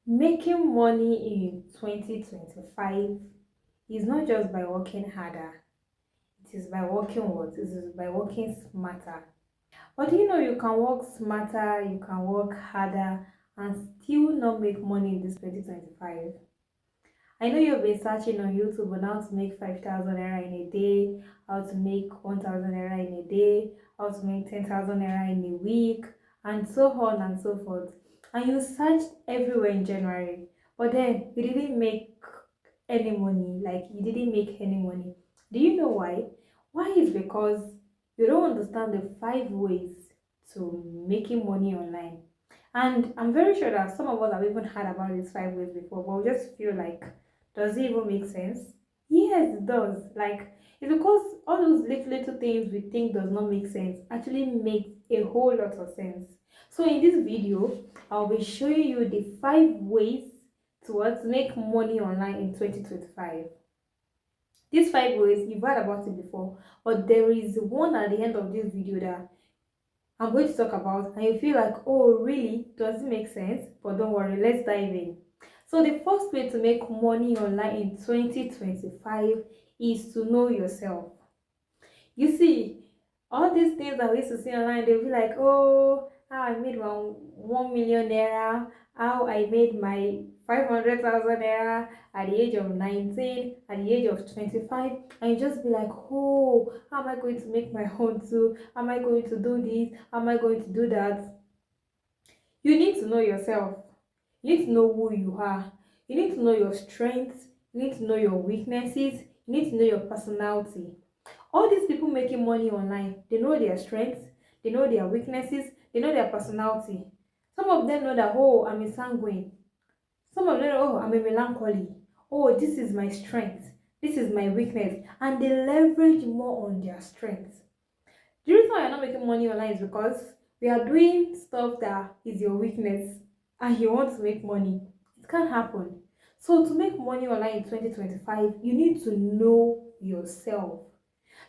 Making money in 2025 is not just by working harder, it is by working what? It is by working smarter. But do you know you can work smarter, you can work harder, and still not make money in this 2025? I know you've been searching on YouTube on how to make 5,000 naira in a day, how to make 1,000 naira in a day, how to make 10,000 naira in a week, and so on and so forth. And you searched everywhere in January, but then you didn't make any money. Like, you didn't make any money. Do you know why? Why is because you don't understand the 5 ways to making money online. And I'm very sure that some of us have even heard about these 5 ways before, but we just feel like, does it even make sense? Yes, it does. Like, it's because all those little things we think does not make sense actually makes a whole lot of sense. So in this video, I'll be showing you the 5 ways to make money online in 2025. These 5 ways, you've heard about it before, but there is one at the end of this video that I'm going to talk about, and you feel like, oh, really? Does it make sense? But don't worry, let's dive in. So, the first way to make money online in 2025 is to know yourself. You see, all these things that we used to see online, they'll be like, oh, how I made 1 million naira, how I made my 500,000 naira at the age of 19, at the age of 25, and you just be like, oh, how am I going to make my own too? How am I going to do this? How am I going to do that? You need to know yourself. You need to know who you are. You need to know your strengths. You need to know your weaknesses. You need to know your personality. All these people making money online, they know their strengths, they know their weaknesses, they know their personality. Some of them know that, oh, I'm a sanguine. Some of them know, oh, I'm a melancholy. Oh, this is my strength. This is my weakness. And they leverage more on their strengths. The reason why you're not making money online is because we are doing stuff that is your weakness and you want to make money. It can't happen. So to make money online in 2025, you need to know yourself.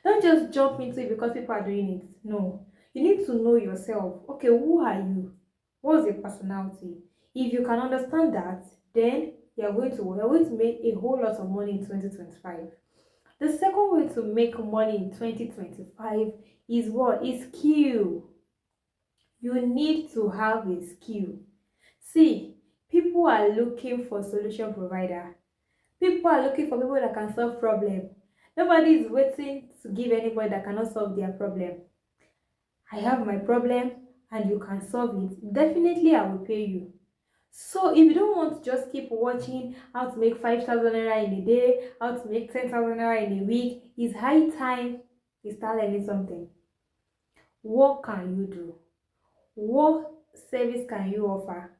Don't just jump into it because people are doing it. No. You need to know yourself. Okay, who are you? What's your personality? If you can understand that, then you're going to make a whole lot of money in 2025. The second way to make money in 2025 is what? Is skill. You need to have a skill. See, people are looking for solution provider. People are looking for people that can solve problem. Nobody is waiting to give anybody that cannot solve their problem. I have my problem and you can solve it. Definitely I will pay you. So if you don't want to just keep watching how to make 5,000 naira in a day, how to make 10,000 naira in a week, it's high time you start learning something. What can you do? What service can you offer?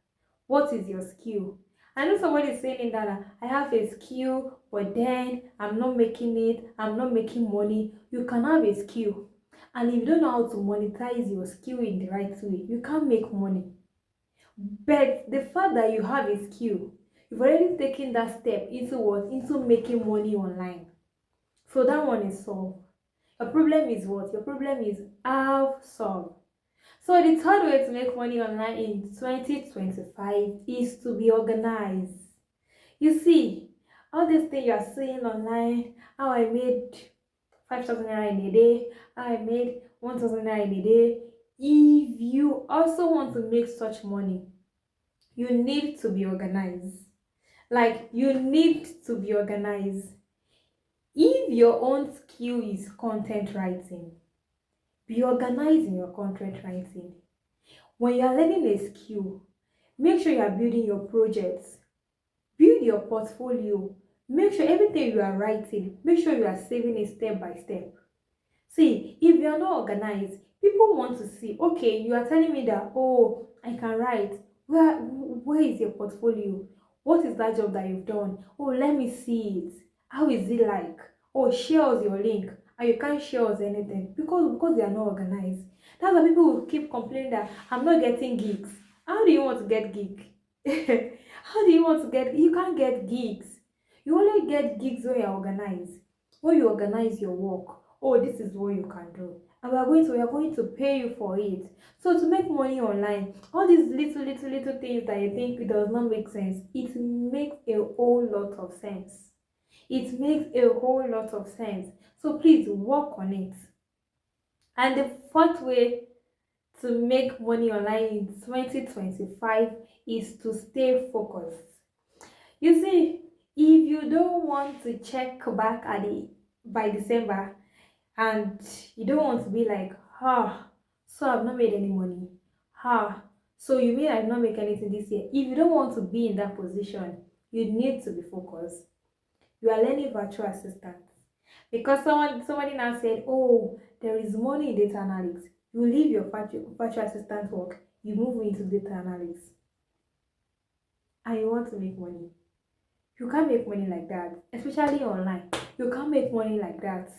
What is your skill? I know somebody is saying that I have a skill, but then I'm not making it, I'm not making money. You can have a skill, and if you don't know how to monetize your skill in the right way, you can't make money. But the fact that you have a skill, you've already taken that step into what? Into making money online. So that one is solved. Your problem is what? Your problem is half solved. So the third way to make money online in 2025 is to be organized. You see, all these things you are seeing online, how I made 5,000 naira in a day, how I made 1,000 naira in a day. If you also want to make such money, you need to be organized. Like, you need to be organized. If your own skill is content writing, be organized in your content writing. When you are learning a skill, make sure you are building your projects, build your portfolio, make sure everything you are writing, make sure you are saving it step by step. See, if you are not organized, people want to see, okay, you are telling me that, oh, I can write. Where is your portfolio? What is that job that you've done? Oh, let me see it. How is it like? Oh, share us your link. And you can't share us anything because they are not organized. That's why people will keep complaining that I'm not getting gigs. How do you want to get gig? How do you want to get? You can't get gigs. You only get gigs when you're organized. When you organize your work, oh, this is what you can do. and we are going to pay you for it. So to make money online, all these little things that you think it does not make sense, it makes a whole lot of sense. It makes a whole lot of sense. So please work on it. And the fourth way to make money online in 2025 is to stay focused. You see, if you don't want to check back at the by December, and you don't want to be like, so I've not made any money. So you mean I've not made anything this year? If you don't want to be in that position, you need to be focused. You are learning virtual assistant because somebody now said, oh, there is money in data analytics. You leave your virtual assistant work, you move into data analytics, and you want to make money. You can't make money like that, especially online. You can't make money like that.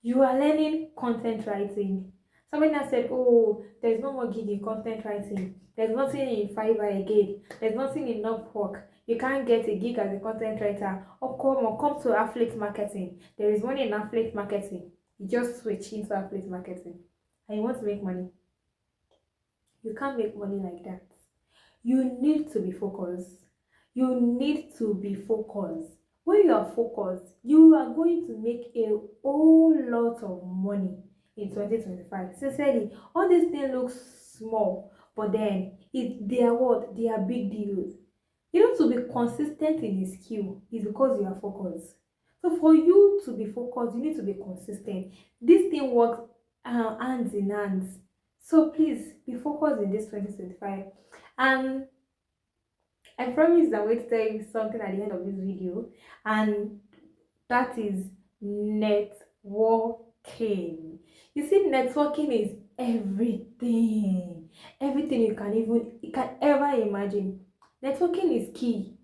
You are learning content writing. Somebody has said, oh, there's no more gig in content writing. There's nothing in Fiverr again. There's nothing in Upwork. You can't get a gig as a content writer. Or come to affiliate marketing. There is money in affiliate marketing. You just switch into affiliate marketing. And you want to make money. You can't make money like that. You need to be focused. You need to be focused. When you are focused, you are going to make a whole lot of money in 2025. Sincerely, all these things look small, but then they are what? They are big deals. You know, to be consistent in a skill is because you are focused. So for you to be focused, you need to be consistent. This thing works hands in hands. So please be focused in this 2025. And I promise I'm going to tell you something at the end of this video, and that is networking. You see, networking is everything, everything you can ever imagine. Networking is key.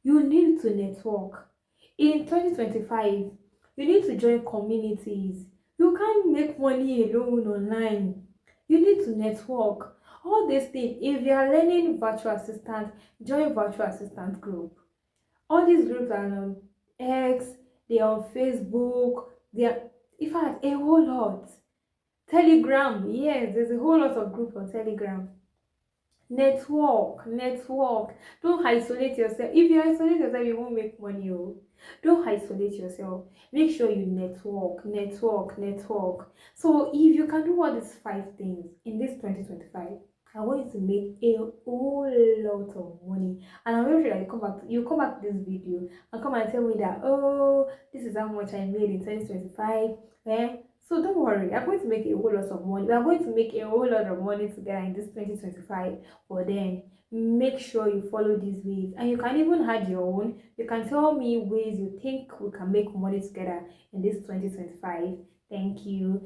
You need to network. In 2025, you need to join communities. You can't make money alone online. You need to network. All these things, if you are learning virtual assistant, join virtual assistant group. All these groups are on X, they are on Facebook, they are, in fact, a whole lot. Telegram, yes, there's a whole lot of groups on Telegram. Network. Don't isolate yourself. If you isolate yourself, you won't make money. Oh. Don't isolate yourself. Make sure you network. So if you can do all these 5 things in this 2025, I want you to make a whole lot of money. And I'm very sure that you come back to this video and come and tell me that, oh, this is how much I made in 2025. So don't worry, I'm going to make a whole lot of money. We are going to make a whole lot of money together in this 2025. But then make sure you follow these ways, and you can even add your own. You can tell me ways you think we can make money together in this 2025. Thank you.